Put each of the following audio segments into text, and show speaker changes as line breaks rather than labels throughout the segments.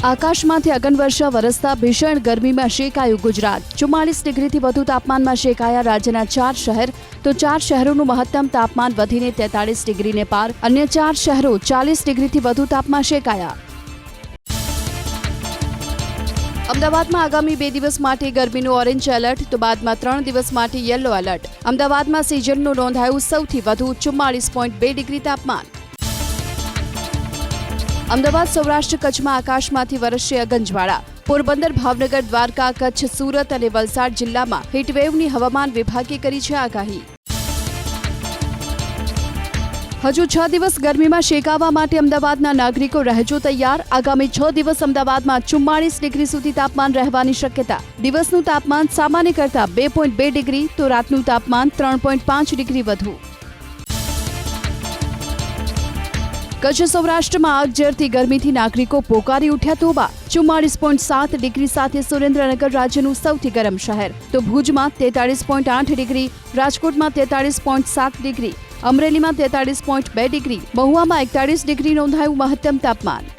આકાશમાંથી અગનવર્ષા વરસતા ભીષણ ગરમીમાં શેકાયું ગુજરાત। 44 ડિગ્રીથી વધુ તાપમાનમાં શેકાયા રાજ્યના 4 શહેર, તો 4 શહેરોનું મહત્તમ તાપમાન વધીને 43 ડિગ્રીને પાર। અન્ય 4 શહેરો 40 ડિગ્રીથી વધુ તાપમાં શેકાયા। અમદાવાદમાં આગામી 2 દિવસ માટે ગરમીનું ઓરેન્જ એલર્ટ, તો બાદમાં 3 દિવસ માટે યલો એલર્ટ। અમદાવાદમાં સિઝનનું નોંધાયું સૌથી વધુ 44.2 ડિગ્રી તાપમાન। અમદાવાદ સૌરાષ્ટ્ર કચ્છમાં આકાશમાંથી વરસશે અગનજ્વાળા। પોરબંદર, ભાવનગર, દ્વારકા, કચ્છ, સુરત અને વલસાડ જિલ્લામાં હીટવેવની હવામાન વિભાગે કરી છે આગાહી। હજુ 6 દિવસ ગરમીમાં શેકાવા માટે અમદાવાદના નાગરિકો રહેજો તૈયાર। આગામી 6 દિવસ અમદાવાદમાં 44 ડિગ્રી સુધી તાપમાન રહેવાની શક્યતા। દિવસનું તાપમાન સામાન્ય કરતાં 2.2 ડિગ્રી, તો રાતનું તાપમાન 3.5 ડિગ્રી વધુ। કચ્છ સૌરાષ્ટ્રમાં આગ ઝરતી ગરમીથી નાગરિકો પોકારી ઉઠ્યા તોબા। 44.7 ડિગ્રી સાથે સુરેન્દ્રનગર રાજ્યનું સૌથી ગરમ શહેર, તો ભુજમાં 43.8 ડિગ્રી, રાજકોટમાં 43.7 ડિગ્રી, અમરેલીમાં 43.2 ડિગ્રી, મહુવામાં 41 ડિગ્રી નોંધાયું મહત્તમ તાપમાન।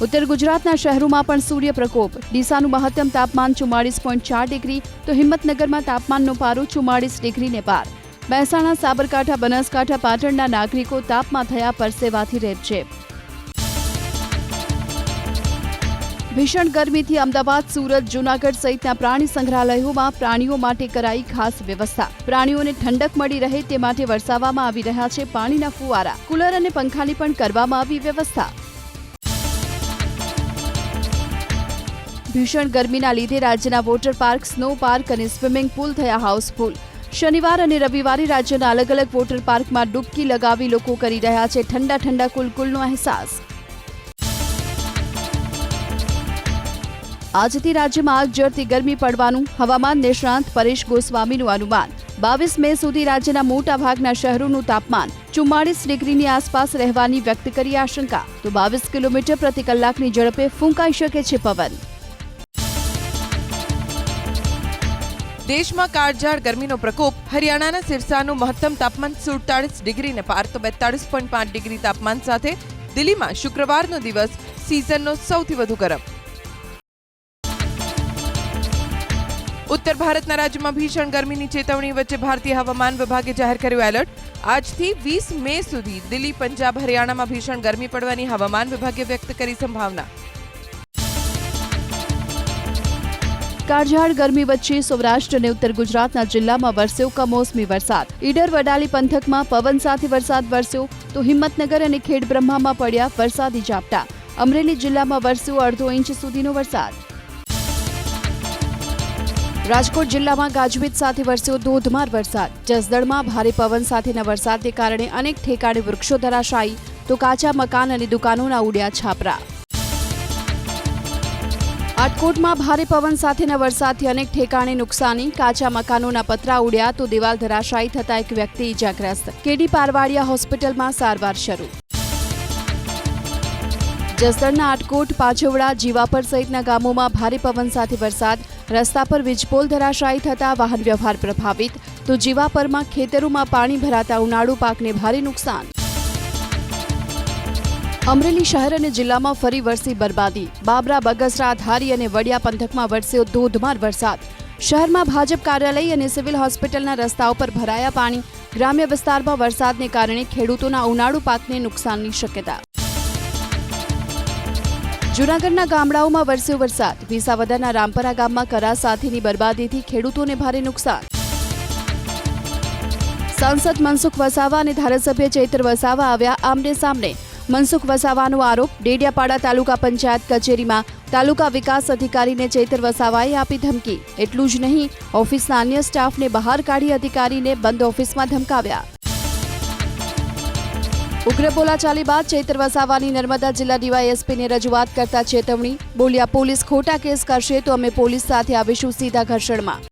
ઉત્તર ગુજરાતના શહેરોમાં પણ સૂર્ય પ્રકોપ। ડીસાનું મહત્તમ તાપમાન 44.4 ડિગ્રી, તો હિંમતનગરમાં તાપમાનનો પારો 44 ડિગ્રીને પાર। મહેસાણા, સાબરકાંઠા, બનાસકાંઠા, પાટણના નાગરિકો તાપમાં થયા પરસેવાથી રેબઝેબ। ભીષણ ગરમીથી અમદાવાદ, સુરત, જૂનાગઢ સહિતના પ્રાણી સંગ્રહાલયોમાં પ્રાણીઓ માટે કરાઈ ખાસ વ્યવસ્થા। પ્રાણીઓને ઠંડક મળી રહે તે માટે વરસાવવામાં આવી રહ્યા છે પાણીના ફુવારા। કુલર અને પંખાની પણ કરવામાં આવી વ્યવસ્થા। ભીષણ ગરમીના લીધે રાજ્યના વોટર પાર્ક, સ્નો પાર્ક અને સ્વિમિંગ પુલ થયા હાઉસફુલ। શનિવાર અને રવિવારે રાજ્યના અલગ અલગ વોટર પાર્કમાં ડૂબકી લગાવી લોકો કરી રહ્યા છે ઠંડા ઠંડા કુલકુલનો અહેસાસ। આજથી રાજ્યમાં આગ ઝરતી ગરમી પડવાનું હવામાન નિષ્ણાંત પરેશ ગોસ્વામીનું અનુમાન। 22 મે સુધી રાજ્યના મોટા ભાગના શહેરોનું તાપમાન 44 ડિગ્રીની આસપાસ રહેવાની વ્યક્ત કરી આશંકા, તો 22 કિલોમીટર પ્રતિ કલાકની ઝડપે ફૂંકાઈ શકે છે પવન।
દેશમાં કાળઝાળ ગરમીનો પ્રકોપ। હરિયાણાના સિરસાનું મહત્તમ તાપમાન 47 ડિગ્રીને પાર, તો 42.5 ડિગ્રી તાપમાન સાથે દિલ્હીમાં શુક્રવારનો દિવસ સિઝનનો સૌથી વધુ ગરમ। ઉત્તર ભારતના રાજ્યોમાં ભીષણ ગરમીની ચેતવણી વચ્ચે ભારતીય હવામાન વિભાગે જાહેર કર્યું એલર્ટ। આજથી 20 મે સુધી દિલ્હી, પંજાબ, હરિયાણામાં ભીષણ ગરમી પડવાની હવામાન વિભાગે વ્યક્ત કરી સંભાવના।
કાળઝાળ ગરમી વચ્ચે સૌરાષ્ટ્ર અને ઉત્તર ગુજરાતના જિલ્લામાં વરસ્યો કમોસમી વરસાદ। ઈડર, વડાલી પંથકમાં પવન સાથે વરસાદ વરસ્યો, તો હિંમતનગર અને ખેડબ્રહ્મામાં પડ્યા વરસાદી ઝાપટા। અમરેલી જિલ્લામાં વરસ્યો અડધો ઇંચ સુધીનો વરસાદ। રાજકોટ જિલ્લામાં ગાજવીજ સાથે વરસ્યો ધોધમાર વરસાદ। જસદણમાં ભારે પવન સાથેના વરસાદને કારણે અનેક ઠેકાણે વૃક્ષો ધરાશાયી, તો કાચા મકાન અને દુકાનોના ઉડ્યા છાપરા। આટકોટમાં ભારે પવન સાથેના વરસાદથી અનેક ઠેકાણે નુકસાની, કાચા મકાનોના પતરા ઉડ્યા, તો દિવાલ ધરાશાયી થતા એક વ્યક્તિ ઇજાગ્રસ્ત। કેડી પારવાડિયા હોસ્પિટલમાં સારવાર શરૂ। જસદણના આટકોટ, પાછવડા, જીવાપર સહિતના ગામોમાં ભારે પવન સાથે વરસાદ। રસ્તા પર વીજપોલ ધરાશાયી થતા વાહન વ્યવહાર પ્રભાવિત, તો જીવાપરમાં ખેતરોમાં પાણી ભરાતા ઉનાળુ પાકને ભારે નુકસાન। અમરેલી શહેર અને જિલ્લામાં ફરી વરસી બરબાદી। બાબરા, બગસરા, ધારી અને વડિયા પંથકમાં વરસ્યો ધોધમાર વરસાદ। શહેરમાં ભાજપ કાર્યાલય અને સિવિલ હોસ્પિટલના રસ્તાઓ પર ભરાયા પાણી। ગ્રામ્ય વિસ્તારમાં વરસાદને કારણે ખેડૂતોના ઉનાળુ પાકને નુકસાનની શક્યતા। જૂનાગઢના ગામડાઓમાં વરસ્યો વરસાદ। વિસાવદરના રામપરા ગામમાં કરા સાથેની બરબાદીથી ખેડૂતોને ભારે નુકસાન। સાંસદ મનસુખ વસાવા અને ધારાસભ્ય ચૈતર વસાવા આવ્યા આમને સામને। મનસુખ વસાવાનો આરોપ, ડેડિયાપાડા તાલુકા પંચાયત કચેરીમાં તાલુકા વિકાસ અધિકારીને ચૈતર વસાવાએ આપી ધમકી। એટલું જ નહીં, ઓફિસના અન્ય સ્ટાફને બહાર કાઢી અધિકારીને બંધ ઓફિસમાં ધમકાવ્યા। ઉગ્ર બોલાચાલી બાદ ચૈતર વસાવાની નર્મદા જિલ્લા ડીવાયએસપીને રજૂઆત કરતા ચેતવણી, બોલ્યા પોલીસ ખોટા કેસ કરશે તો અમે પોલીસ સાથે આવીશું સીધા ઘર્ષણમાં।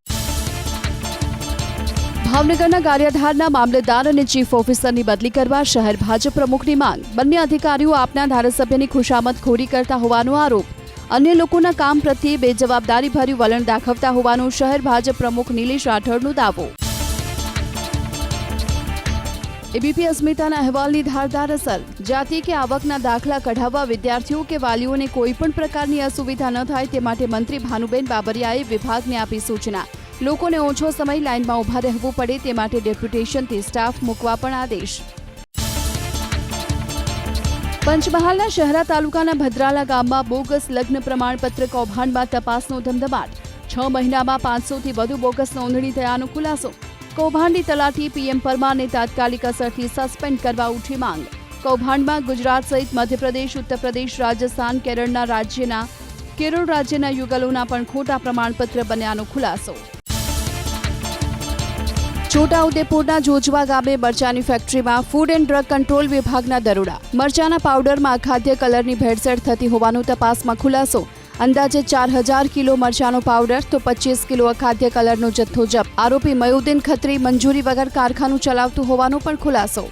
ભાવનગરના ગારિયાધારના મામલતદાર અને ચીફ ઓફિસરની બદલી કરવા શહેર ભાજપ પ્રમુખની માંગ। બંને અધિકારીઓ આપના ધારાસભ્યની ખુશામતખોરી કરતા હોવાનો આરોપ। અન્ય લોકોના કામ પ્રત્યે બેજવાબદારીભર્યું વલણ દાખવતા હોવાનો શહેર ભાજપ પ્રમુખ નિલેશ રાઠોડનો દાવો। એબીપી અસ્મિતાના અહેવાલની ધારદાર અસર. જાતિ કે આવકના દાખલા કઢાવવા વિદ્યાર્થીઓ કે વાલીઓને કોઈ પણ પ્રકારની અસુવિધા ન થાય તે માટે મંત્રી ભાનુબેન બાબરિયાએ વિભાગને આપી સૂચના. લોકોને ઓછો સમય લાઇનમાં ઊભા રહેવું પડે તે માટે ડેપ્યુટેશનથી સ્ટાફ મૂકવા પણ આદેશ. પંચમહાલના શહેરા તાલુકાના ભદ્રાલા ગામમાં બોગસ લગ્ન પ્રમાણપત્ર કૌભાંડમાં તપાસનો ધમધમાટ. 6 મહિનામાં 500થી વધુ બોગસ નોંધણી થયાનો ખુલાસો. કૌભાંડી તલાટી પીએમ પરમારને તાત્કાલિક અસરથી સસ્પેન્ડ કરવા ઉઠી માંગ. કૌભાંડમાં ગુજરાત સહિત મધ્યપ્રદેશ, ઉત્તર પ્રદેશ, રાજસ્થાન, કેરળ રાજ્યના યુગલોના પણ ખોટા પ્રમાણપત્ર બન્યાનો ખુલાસો. છોટાઉદેપુરના જોજવા ગામે મરચાની ફેક્ટરીમાં ફૂડ એન્ડ ડ્રગ કંટ્રોલ વિભાગના દરોડા. મરચાના પાવડરમાં અખાદ્ય કલરની ભેળસેળ થતી હોવાનો તપાસમાં ખુલાસો. અંદાજે 4000 કિલો મરચાનો પાવડર તો 25 કિલો અખાદ્ય કલરનો જથ્થો જપ્ત. આરોપી મયુદ્દીન ખત્રી મંજૂરી વગર કારખાનું ચલાવતું હોવાનો પણ ખુલાસો.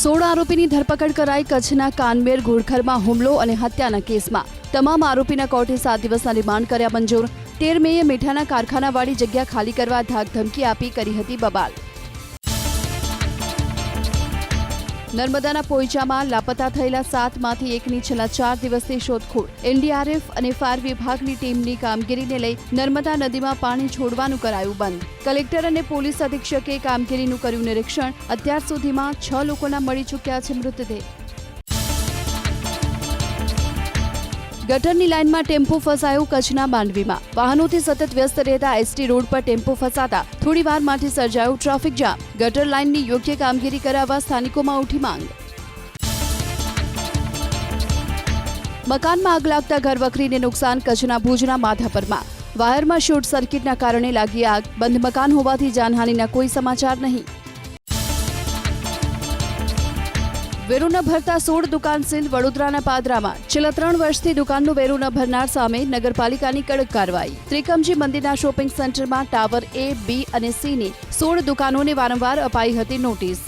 16 આરોપીની ધરપકડ કરાઈ કચ્છના કાનમેર ઘોડખરમાં હુમલો અને હત્યાના કેસમાં. તમામ આરોપીના કોર્ટે 7 દિવસના રિમાન્ડ કર્યા મંજૂર. 13 મેએ મીઠાના કારખાનાવાળી જગ્યા ખાલી કરવા ધાકધમકી આપી કરી હતી બબાલ. નર્મદાના પોઈચામાં લાપતા થયેલા 7માંથી એકની છેલ્લા 4 દિવસથી શોધખોળ. એનડીઆરએફ અને ફાયર વિભાગની ટીમની કામગીરીને લઈ નર્મદા નદીમાં પાણી છોડવાનું કરાયું બંધ. કલેક્ટર અને પોલીસ અધિક્ષકે કામગીરીનું કર્યું નિરીક્ષણ. અત્યાર સુધીમાં 6 લોકોના મળી ચૂક્યા છે મૃતદેહ. ગટરની લાઇનમાં ટેમ્પો ફસાયો કચ્છના માંડવીમાં. વાહનોથી સતત વ્યસ્ત રહેતા એસટી રોડ પર ટેમ્પો ફસાતા થોડીવાર માટે સર્જાયો ટ્રાફિક જામ. ગટર લાઇનની યોગ્ય કામગીરી કરાવવા સ્થાનિકોમાં ઉઠી માંગ. મકાનમાં આગ લાગતા ઘરવખરીને નુકસાન. કચ્છના ભુજના માધાપરમાં વાયરમાં શોર્ટ સર્કિટના કારણે લાગી આગ. બંધ મકાન હોવાથી જાનહાનિના કોઈ સમાચાર નહીં. વેરો ન ભરતા 16 દુકાન સીલ. વડોદરાના પાદરામાં છેલ્લા 3 વર્ષથી દુકાનનો વેરો ન ભરનાર સામે નગરપાલિકાની કડક કાર્યવાહી. ત્રિકમજી મંદિરના શોપિંગ સેન્ટરમાં ટાવર A, B અને C ની 16 દુકાનોને વારંવાર અપાઈ હતી નોટિસ.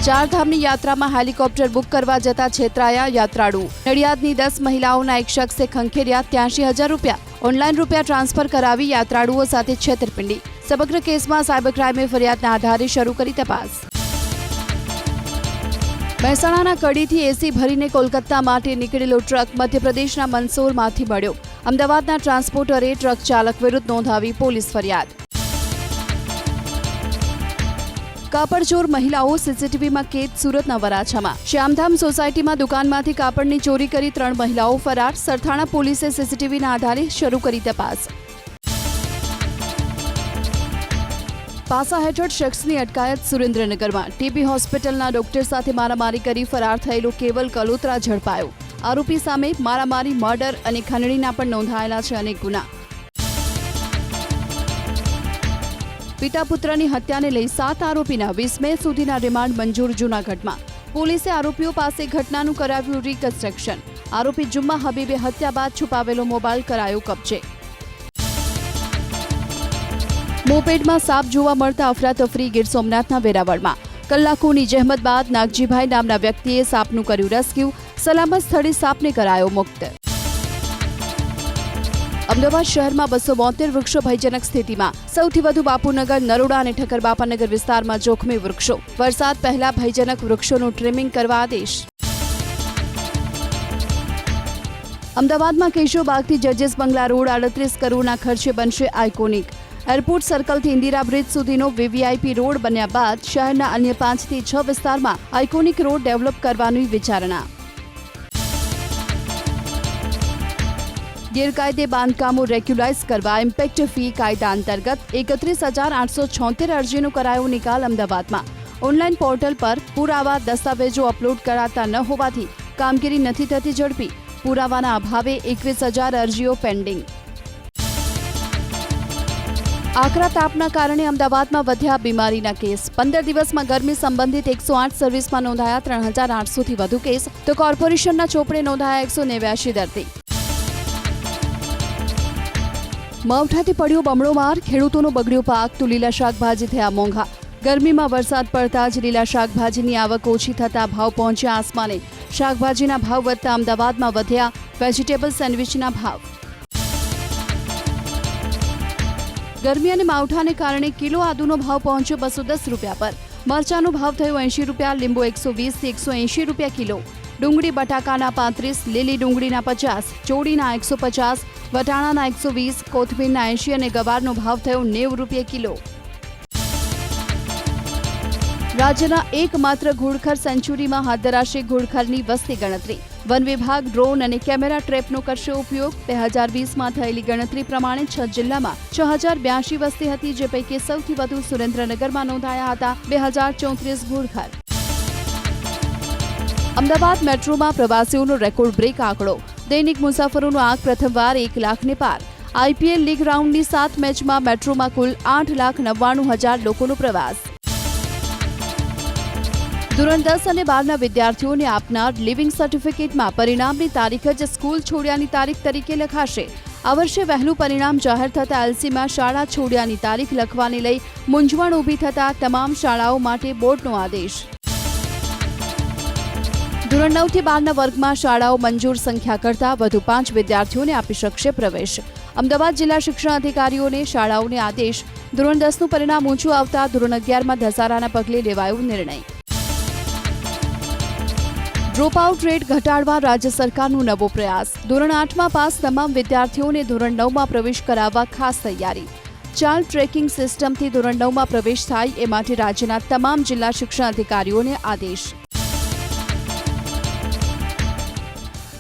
ચારધામની યાત્રામાં હેલિકોપ્ટર બુક કરવા જતા છેતરાયા યાત્રાળુ. નડિયાદની 10 મહિલાઓના એક શખ્સે ખંખેર્યા 83,000 રૂપિયા. ઓનલાઈન રૂપિયા ટ્રાન્સફર કરાવી યાત્રાળુઓ સાથે છેતરપિંડી. સમગ્ર કેસમાં સાયબર ક્રાઇમે ફરિયાદના આધારે શરૂ કરી તપાસ. મહેસાણાના કડીથી એસી ભરીને કોલકાતા માટે નીકળેલો ટ્રક મધ્યપ્રદેશના મંદસૌરમાંથી મળ્યો. અમદાવાદના ટ્રાન્સપોર્ટરે ટ્રક ચાલક વિરુદ્ધ નોંધાવી પોલીસ ફરિયાદ. કાપડચોર મહિલાઓ સીસીટીવીમાં કેદ. સુરતના વરાછામાં શ્યામધામ સોસાયટીમાં દુકાનમાંથી કાપડની ચોરી કરી 3 મહિલાઓ ફરાર. સરથાણા પોલીસે સીસીટીવીના આધારે શરૂ કરી તપાસ. પાસા હેઠળ શખ્સની અટકાયત. સુરેન્દ્રનગરમાં ટીબી હોસ્પિટલના ડોક્ટર સાથે મારામારી કરી ફરાર થયેલો કેવલ કલોત્રા ઝડપાયો. આરોપી સામે મારામારી, મર્ડર અને ખંડણીના પણ નોંધાયેલા છે અનેક ગુના. પિતા પુત્રની હત્યાને લઈ 7 આરોપીના 20 મે સુધીના રિમાન્ડ મંજૂર. જૂનાગઢમાં પોલીસે આરોપીઓ પાસે ઘટનાનું કરાવ્યું રિકન્સ્ટ્રક્શન. આરોપી જુમ્મા હબીબે હત્યા બાદ છુપાવેલો મોબાઈલ કરાયો કબજે. મોપેડમાં સાપ જોવા મળતા અફરાતફરી. ગીર સોમનાથના વેરાવળમાં કલાકોની જહેમત બાદ નાગજીભાઈ નામના વ્યક્તિએ સાપનું કર્યું રેસ્ક્યુ. સલામત સ્થળે સાપને કરાયો મુક્ત. અમદાવાદ શહેરમાં 272 વૃક્ષો ભયજનક સ્થિતિમાં. સૌથી વધુ બાપુનગર, નરોડા અને ઠક્કરબાપાનગર વિસ્તારમાં જોખમી વૃક્ષો. વરસાદ પહેલા ભયજનક વૃક્ષોનું ટ્રીમિંગ કરવા આદેશ. અમદાવાદમાં કેશવબાગથી જજીસ બંગલા રોડ 38 કરોડના ખર્ચે બનશે આઇકોનિક. એરપોર્ટ સર્કલથી ઇન્દિરા બ્રિજ સુધીનો વીવીઆઈપી રોડ બન્યા બાદ શહેરના અન્ય 5 થી 6 વિસ્તારમાં આઇકોનિક રોડ ડેવલપ કરવાની વિચારણા. ગેરકાયદે બાંધકામો રેગ્યુલાઇઝ કરવા ઇમ્પેક્ટ ફી કાયદા અંતર્ગત 31,876 અરજીનો કરાયો નિકાલ. અમદાવાદમાં ઓનલાઈન પોર્ટલ પર પુરાવા દસ્તાવેજો અપલોડ કરાતા ન હોવાથી કામગીરી નથી થતી ઝડપી. પુરાવાના અભાવે 21,000 અરજીઓ પેન્ડિંગ. આકરા તાપના કારણે અમદાવાદમાં વધ્યા બીમારીના કેસ. 15 દિવસમાં ગરમી સંબંધિત 108 સર્વિસમાં નોંધાયા 3,800થી વધુ કેસ, તો કોર્પોરેશનના ચોપડે નોંધાયા 189 દર્દી. માવઠાથી પડ્યો બમણો માર. ખેડૂતોનો બગડ્યો પાક તો લીલા શાકભાજી થયા મોંઘા. ગરમીમાં વરસાદ પડતા જ લીલા શાકભાજીની આવક ઓછી થતા ભાવ પહોંચ્યા આસમાને. શાકભાજીના ભાવ વધતા અમદાવાદમાં વધ્યા વેજીટેબલ સેન્ડવિચના ભાવ. ગરમી અને માવઠાને કારણે કિલો આદુનો ભાવ પહોંચ્યો 210 રૂપિયા પર. મરચાનો ભાવ થયો 80 રૂપિયા, લીંબુ 120 થી 180 રૂપિયા કિલો, ડુંગળી બટાકાના 35, લીલી ડુંગળીના 50, ચોળીના 150, વટાણાના 120, કોથમીરના 80 અને ગવારનો ભાવ થયો 90 રૂપિયા કિલો. રાજ્યના એકમાત્ર ઘુડખર સેન્ચુરીમાં હાથ ધરાશે ઘુડખરની વસ્તી ગણતરી. વન વિભાગ ડ્રોન અને કેમેરા ટ્રેપનો કરશે ઉપયોગ. 2020માં થયેલી ગણતરી પ્રમાણે 6 જિલ્લામાં 6082 વસ્તી હતી, જે પૈકી સૌથી વધુ સુરેન્દ્રનગરમાં નોંધાયા હતા 2034 ઘુડખર. અમદાવાદ મેટ્રોમાં પ્રવાસીઓનો રેકોર્ડ બ્રેક આંકડો. દૈનિક મુસાફરોનો આંક પ્રથમવાર 1 લાખને પાર. આઈપીએલ લીગ રાઉન્ડની 7 મેચમાં મેટ્રોમાં કુલ 8,99,000 લોકોનો પ્રવાસ. ધોરણ 10 અને 12ના વિદ્યાર્થીઓને આપનાર લિવિંગ સર્ટિફિકેટમાં પરિણામની તારીખ જ સ્કૂલ છોડ્યાની તારીખ તરીકે લખાશે. આ વર્ષે વહેલું પરિણામ જાહેર થતા એલસીમાં શાળા છોડ્યાની તારીખ લખવાને લઈ મૂંઝવણ ઊભી થતા તમામ શાળાઓ માટે બોર્ડનો આદેશ. ધોરણ 9 થી 12ના વર્ગમાં શાળાઓ મંજૂર સંખ્યા કરતાં વધુ 5 વિદ્યાર્થીઓને આપી શકશે પ્રવેશ. અમદાવાદ જિલ્લા શિક્ષણ અધિકારીઓને શાળાઓને આદેશ. ધોરણ 10નું પરિણામ ઊંચું આવતા ધોરણ 11માં ધસારાના પગલે લેવાયો નિર્ણય. ડ્રોપઆઉટ રેટ ઘટાડવા રાજ્ય સરકારનો નવો પ્રયાસ. ધોરણ 8માં પાસ તમામ વિદ્યાર્થીઓને ધોરણ 9માં પ્રવેશ કરાવવા ખાસ તૈયારી. ચાઇલ્ડ ટ્રેકિંગ સિસ્ટમથી ધોરણ 9માં પ્રવેશ થાય એ માટે રાજ્યના તમામ જિલ્લા શિક્ષણ અધિકારીઓને આદેશ.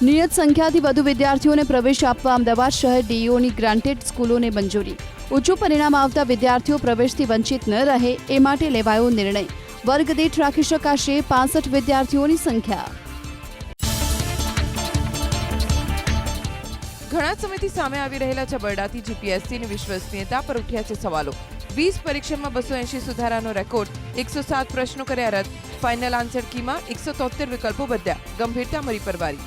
નિયત સંખ્યાથી વધુ વિદ્યાર્થીઓને પ્રવેશ આપવા અમદાવાદ શહેર ડીઈઓની ગ્રાન્ટેડ સ્કૂલોને મંજૂરી. ઊંચું પરિણામ આવતા વિદ્યાર્થીઓ પ્રવેશથી વંચિત ન રહે એ માટે લેવાયો નિર્ણય. વર્ગ દીઠ રાખી શકાશે 65 વિદ્યાર્થીઓની સંખ્યા.
ઘણા સમયથી સામે આવી રહેલા છબરડાથી જીપીએસસીની વિશ્વસનીયતા પર ઉઠ્યા છે સવાલો. 20 પરીક્ષામાં 280 સુધારાનો રેકોર્ડ, 107 પ્રશ્નો કર્યા રદ. ફાઇનલ આન્સર કીમાં 173 વિકલ્પો બદલ્યા. ગંભીરતા મરી પરવારી.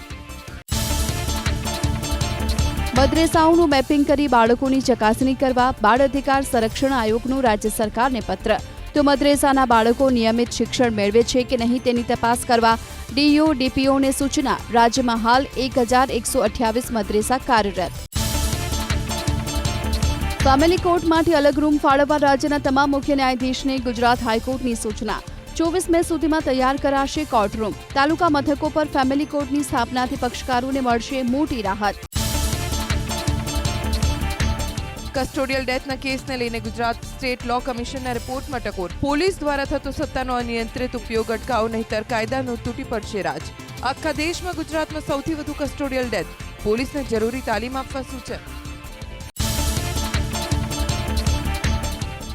મદ્રેસાઓનું મેપિંગ કરી બાળકોની ચકાસણી કરવા બાળ અધિકાર સંરક્ષણ આયોગનો રાજ્ય સરકારને પત્ર. તો મદ્રેસાના બાળકો નિયમિત શિક્ષણ મેળવે છે કે નહીં તેની તપાસ કરવા ડીઈઓ ડીપીઓને સૂચના. રાજ્યમાં હાલ 1128 મદ્રેસા કાર્યરત. ફેમિલી કોર્ટ માટે અલગ રૂમ ફાળવવા રાજ્યના તમામ મુખ્ય ન્યાયાધીશને ગુજરાત હાઈકોર્ટની સૂચના. 24 મે સુધીમાં તૈયાર કરાશે કોર્ટરૂમ. તાલુકા મથકો પર ફેમિલી કોર્ટની સ્થાપનાથી પક્ષકારોને મળશે મોટી રાહત.
કસ્ટોડિયલ ડેથના કેસને લઈને ગુજરાત સ્ટેટ લો કમિશનના રિપોર્ટમાં ટકોર. પોલીસ દ્વારા થતો સત્તાનો અનિયંત્રિત ઉપયોગ અટકાવો, નહીંતર કાયદાનો તૂટી પડશે રાજ. આખા દેશમાં ગુજરાતમાં સૌથી વધુ કસ્ટોડિયલ ડેથ. પોલીસને જરૂરી તાલીમ આપવા સૂચન.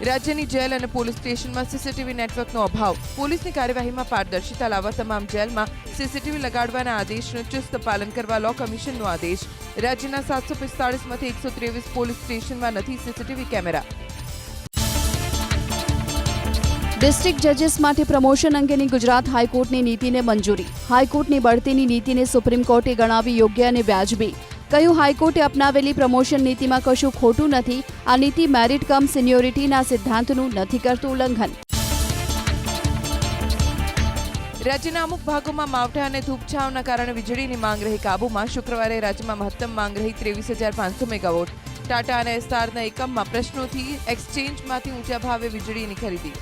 રાજ્યની જેલ અને પોલીસ સ્ટેશનમાં સીસીટીવી નેટવર્કનો અભાવ. પોલીસની કાર્યવાહીમાં પારદર્શિતા લાવવા તમામ જેલમાં સીસીટીવી લગાડવાના આદેશનું ચુસ્ત પાલન કરવા લો કમિશનનો આદેશ. રાજ્યના 745માંથી 123 પોલીસ સ્ટેશનમાં નથી સીસીટીવી કેમેરા. ડિસ્ટ્રિક્ટ જજીસ માટે પ્રમોશન અંગેની ગુજરાત હાઈકોર્ટની નીતિને મંજૂરી. હાઈકોર્ટની બઢતીની નીતિને સુપ્રીમ કોર્ટે ગણાવી યોગ્ય અને વ્યાજબી. કહ્યું, હાઈકોર્ટે અપનાવેલી પ્રમોશન નીતિમાં કશું ખોટું નથી. આ નીતિ મેરિટ કમ સિનિયોરિટીના સિદ્ધાંતનું નથી કરતું ઉલ્લંઘન. રાજ્યના અમુક ભાગોમાં માવઠા અને ધૂપછાંવના કારણે વીજળીની માંગ રહી કાબૂમાં. શુક્રવારે રાજ્યમાં મહત્તમ માંગ રહી 23,500 મેગાવોટ. ટાટા અને એસ્સારના એકમમાં પ્રશ્નોથી એક્સચેન્જમાંથી ઊંચા ભાવે વીજળીની ખરીદી.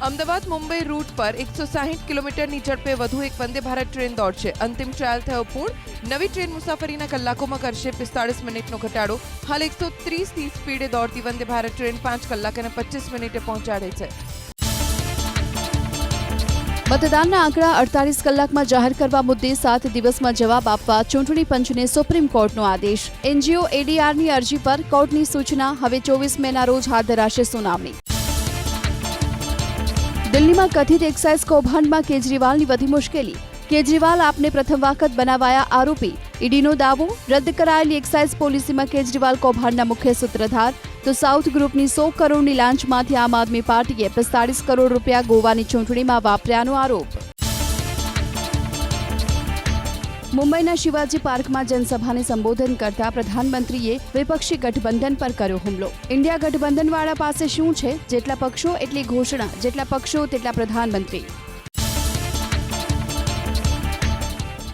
અમદાવાદ મુંબઈ રૂટ પર 160 કિલોમીટરની ઝડપે વધુ એક વંદે ભારત ટ્રેન દોડશે. અંતિમ ટ્રાયલ થયો પૂર્ણ. નવી ટ્રેન મુસાફરીના કલાકોમાં કરશે 45 મિનિટનો ઘટાડો. હાલ 130ની સ્પીડે દોડતી વંદે ભારત ટ્રેન 5 કલાક અને 25 મિનિટે પહોંચાડે છે. મતદાનના આંકડા 48 કલાકમાં જાહેર કરવા મુદ્દે 7 દિવસમાં જવાબ આપવા ચૂંટણી પંચને સુપ્રીમ કોર્ટનો આદેશ. એનજીઓ એડીઆરની અરજી પર કોર્ટની સૂચના. હવે 24 મેના રોજ હાથ ધરાશે સુનાવણી. દિલ્હીમાં કથિત એક્સાઇઝ કૌભાંડમાં કેજરીવાલની વધી મુશ્કેલી. કેજરીવાલ આપને પ્રથમ વખત બનાવાયા આરોપી. ઈડીનો દાવો, રદ કરાયેલી એક્સાઇઝ પોલિસીમાં કેજરીવાલ કૌભાંડના મુખ્ય સૂત્રધાર. તો સાઉથ ગ્રુપની 100 કરોડની લાંચમાંથી આમ આદમી પાર્ટીએ 45 કરોડ રૂપિયા ગોવાની ચૂંટણીમાં વાપર્યાનો આરોપ. મુંબઈના શિવાજી પાર્કમાં જનસભાને સંબોધન કરતા પ્રધાનમંત્રીએ વિપક્ષી ગઠબંધન પર કર્યો હુમલો. ઇન્ડિયા ગઠબંધનવાળા પાસે શું છે? જેટલા પક્ષો એટલી ઘોષણા, જેટલા પક્ષો તેટલા પ્રધાનમંત્રી.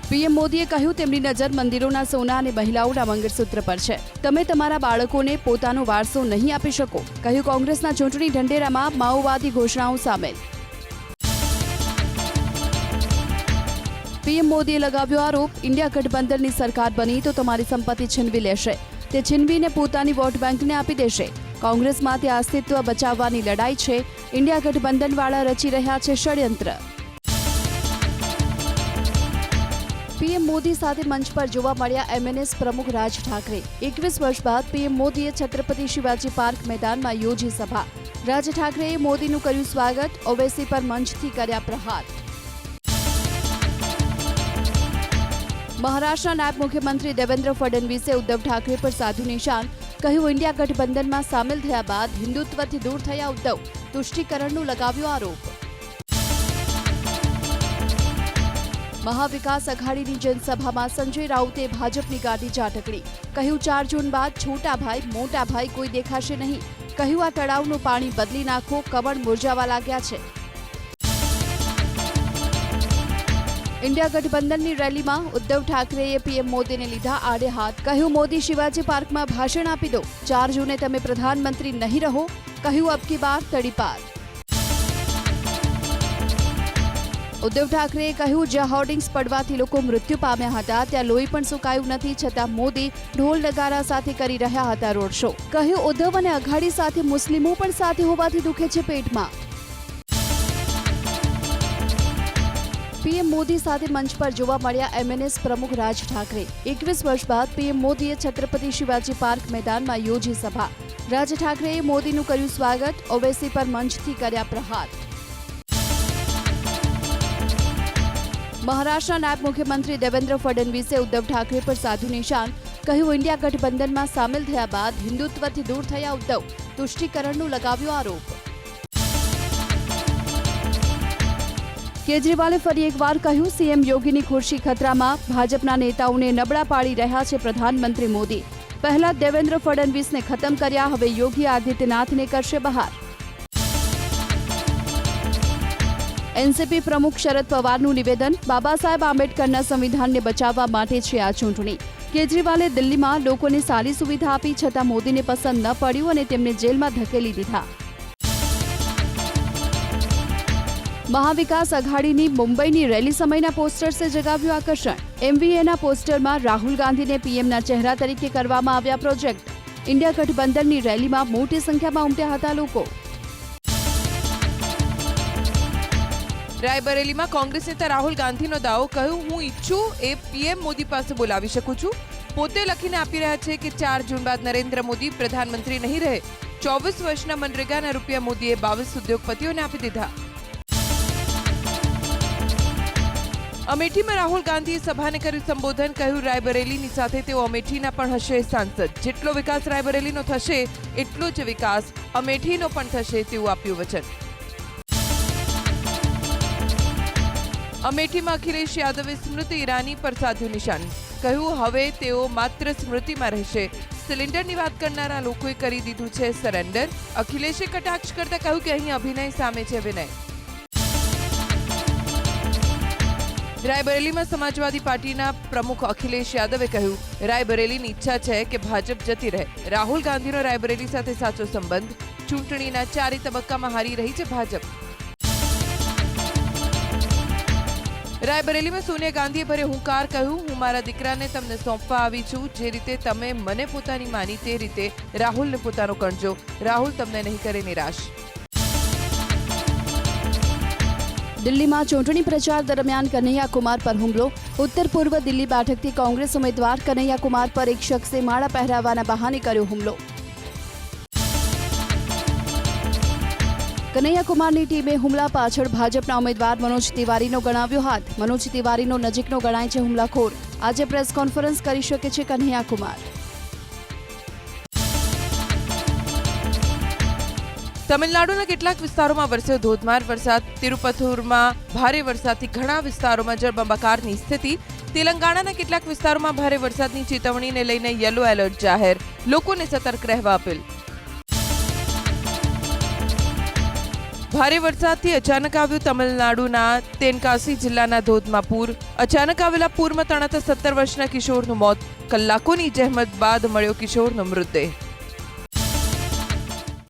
પીએમ મોદીએ કહ્યું તેમની નજર મંદિરોના સોના અને મહિલાઓના મંગળસૂત્ર પર છે. તમે તમારા બાળકોને પોતાનો વારસો નહીં આપી શકો, કહ્યું કોંગ્રેસના ચૂંટણી ઢંઢેરામાં માઓવાદી ઘોષણાઓ સામેલ. પીએમ મોદીએ લગાવ્યો આરોપ, ઇન્ડિયા ગઠબંધનની સરકાર બની તો તમારી સંપત્તિ છીનવી લેશે. તે છીનવીને પોતાની વોટ બેંકને આપી દેશે. કોંગ્રેસમાંથી અસ્તિત્વ બચાવવાની લડાઈ છે. ઇન્ડિયા ગઠબંધનવાળા રચી રહ્યા છે ષડયંત્ર. પીએમ મોદી સાથે મંચ પર જોવા મળ્યા એમએનએસ પ્રમુખ રાજ ઠાકરે. 21 વર્ષ બાદ પીએમ મોદીએ છત્રપતિ શિવાજી પાર્ક મેદાનમાં યોજી સભા. રાજ ઠાકરેએ મોદીનું કર્યું સ્વાગત, ઓવેસી પર મંચથી કર્યા પ્રહાર. મહારાષ્ટ્રના નાયબ મુખ્યમંત્રી દેવેન્દ્ર ફડણવીસે ઉદ્ધવ ઠાકરે પર સાધુ નિશાન. કહ્યું, ઇન્ડિયા ગઠબંધનમાં સામેલ થયા બાદ હિન્દુત્વથી દૂર થયા ઉદ્ધવ. તુષ્ટિકરણનું લગાવ્યો આરોપ. મહાવિકાસ અઘાડીની જનસભામાં સંજય રાઉતે ભાજપની ગાડી ઝાટકડી. કહ્યું, 4 જૂન બાદ છોટા ભાઈ મોટા ભાઈ કોઈ દેખાશે નહીં. કહ્યું, આ તળાવનું પાણી બદલી નાખો, કમળ મુરઝાવા લાગ્યા છે. ઇન્ડિયા ગઠબંધનની રેલીમાં ઉદ્ધવ ઠાકરેએ પીએમ મોદીને લીધા આડે હાથ. કહ્યું, મોદી શિવાજી પાર્કમાં ભાષણ આપી દો. 4 જૂને તમે પ્રધાનમંત્રી નહીં રહો. કહ્યું, અબકી બાર તડીપાર. ઉદ્ધવ ઠાકરેએ કહ્યું, જ્યાં હોર્ડિંગ્સ પડવાથી લોકો મૃત્યુ પામ્યા હતા ત્યાં લોહી પણ સુકાયું નથી, છતાં મોદી ઢોલ નગારા સાથે કરી રહ્યા હતા રોડ શો. કહ્યું, ઉદ્ધવ અને અઘાડી સાથે મુસ્લિમો પણ સાથે હોવાથી દુખે છે પેટમાં. પીએમ મોદી સાથે મંચ પર જોવા મળ્યા એમએનએસ પ્રમુખ રાજ ઠાકરે. 21 વર્ષ બાદ પીએમ મોદીએ છત્રપતિ શિવાજી પાર્ક મેદાનમાં યોજી સભા. રાજ ઠાકરેએ મોદીનું કર્યું સ્વાગત, ઓવેસી પર મંચથી કર્યા પ્રહાર. મહારાષ્ટ્રના નાયબ મુખ્યમંત્રી દેવેન્દ્ર ફડણવીસે ઉદ્ધવ ઠાકરે પર સાધુ નિશાન. કહ્યું, ઇન્ડિયા ગઠબંધનમાં સામેલ થયા બાદ હિન્દુત્વથી દૂર થયા ઉદ્ધવ. તુષ્ટિકરણનું લગાવ્યો આરોપ. કેજરીવાલે ફરી એકવાર કહ્યું, સીએમ યોગીની ખુરશી ખતરામાં. ભાજપના નેતાઓને નબળા પાડી રહ્યા છે પ્રધાનમંત્રી મોદી. પહેલા દેવેન્દ્ર ફડણવીસને ખતમ કર્યા, હવે યોગી આદિત્યનાથને કરશે બહાર. એનસીપી પ્રમુખ શરદ પવારનું નિવેદન, બાબા સાહેબ આંબેડકરના સંવિધાનને બચાવવા માટે છે આ ચૂંટણી. કેજરીવાલે દિલ્હીમાં લોકોને સારી સુવિધા આપી, છતાં મોદીને પસંદ ન પડ્યું અને તેમને જેલમાં ધકેલી દીધા. મહાવિકાસ અઘાડીની મુંબઈની રેલી સમયના પોસ્ટર્સે જગાવ્યું આકર્ષણ. એમવીએના પોસ્ટરમાં રાહુલ ગાંધીને પીએમના ચહેરા તરીકે કરવામાં આવ્યા પ્રોજેક્ટ. ઇન્ડિયા ગઠબંધનની રેલીમાં મોટી સંખ્યામાં ઉમટ્યા હતા લોકો.
રાયબરેલીમાં કોંગ્રેસ નેતા રાહુલ ગાંધીનો દાવો. કહ્યું, હું ઈચ્છું એ પીએમ મોદી પાસે બોલાવી શકું છું. પોતે લખીને આપી રહ્યા છે કે 4 જૂન બાદ નરેન્દ્ર મોદી પ્રધાનમંત્રી નહીં રહે. 24 વર્ષના મનરેગાના રૂપિયા મોદીએ 22 ઉદ્યોગપતિઓને આપી દીધા. અમેઠીમાં રાહુલ ગાંધીએ સભાને કર્યું સંબોધન. કહ્યું, રાયબરેલીની સાથે તેઓ અમેઠીના પણ હશે સાંસદ. જેટલો વિકાસ રાયબરેલીનો થશે એટલો જ વિકાસ અમેઠીનો પણ થશે તેવું આપ્યું વચન. અમેઠીમાં અખિલેશ યાદવે સ્મૃતિ ઈરાની પર સાધ્યું નિશાન. કહ્યું, હવે તેઓ માત્ર સ્મૃતિમાં રહેશે. સિલિન્ડરની વાત કરનારા લોકોએ કરી દીધું છે સરેન્ડર. અખિલેશે કટાક્ષ કરતા કહ્યું કે અહીં અભિનય સામે છે વિનય. રાયબરેલીમાં સમાજવાદી પાર્ટીના પ્રમુખ અખિલેશ યાદવે કહ્યું, રાયબરેલીની ઈચ્છા છે કે ભાજપ જતી રહે. રાહુલ ગાંધીનો રાયબરેલી સાથે સાચો સંબંધ. ચૂંટણીના 4 તબક્કામાં હારી રહી છે ભાજપ. રાયબરેલીમાં સોનિયા ગાંધીએ ભર્યો હુંકાર. કહ્યું, હું મારા દીકરાને તમને સોંપવા આવી છું. જે રીતે તમે મને પોતાની માની તે રીતે રાહુલને પોતાનો ગણજો. રાહુલ તમને નહીં કરે નિરાશ.
દિલ્હીમાં ચૂંટણી પ્રચાર દરમિયાન કન્હૈયા કુમાર પર હુમલો. ઉત્તર પૂર્વ દિલ્હી બેઠકથી કોંગ્રેસ ઉમેદવાર કન્હૈયા કુમાર પર એક શખ્સે માળા પહેરાવવાના બહાને કર્યો હુમલો. કન્હૈયા કુમારની ટીમે હુમલા પાછળ ભાજપના ઉમેદવાર મનોજ તિવારીનો ગણાવ્યો હાથ. મનોજ તિવારીનો નજીકનો ગણાય છે હુમલાખોર. આજે પ્રેસ કોન્ફરન્સ કરી શકે છે કન્હૈયા કુમાર.
તમિલનાડુના કેટલાક વિસ્તારોમાં વરસ્યો ધોધમાર વરસાદ. તિરુપથુરમાં ભારે વરસાદથી ઘણા વિસ્તારોમાં જળબંબાકારની સ્થિતિ. તેલંગાણાના કેટલાક વિસ્તારોમાં ભારે વરસાદની ચેતવણીને લઈને યલો એલર્ટ જાહેર. લોકોને સતર્ક રહેવા અપીલ. ભારે વરસાદથી અચાનક આવ્યું તમિલનાડુના તેનકાસી જિલ્લાના ધોધમાં પૂર. અચાનક આવેલા પૂરમાં તણાતા 17 વર્ષના કિશોરનું મોત. કલાકોની જહેમત બાદ મળ્યો કિશોરનો મૃતદેહ.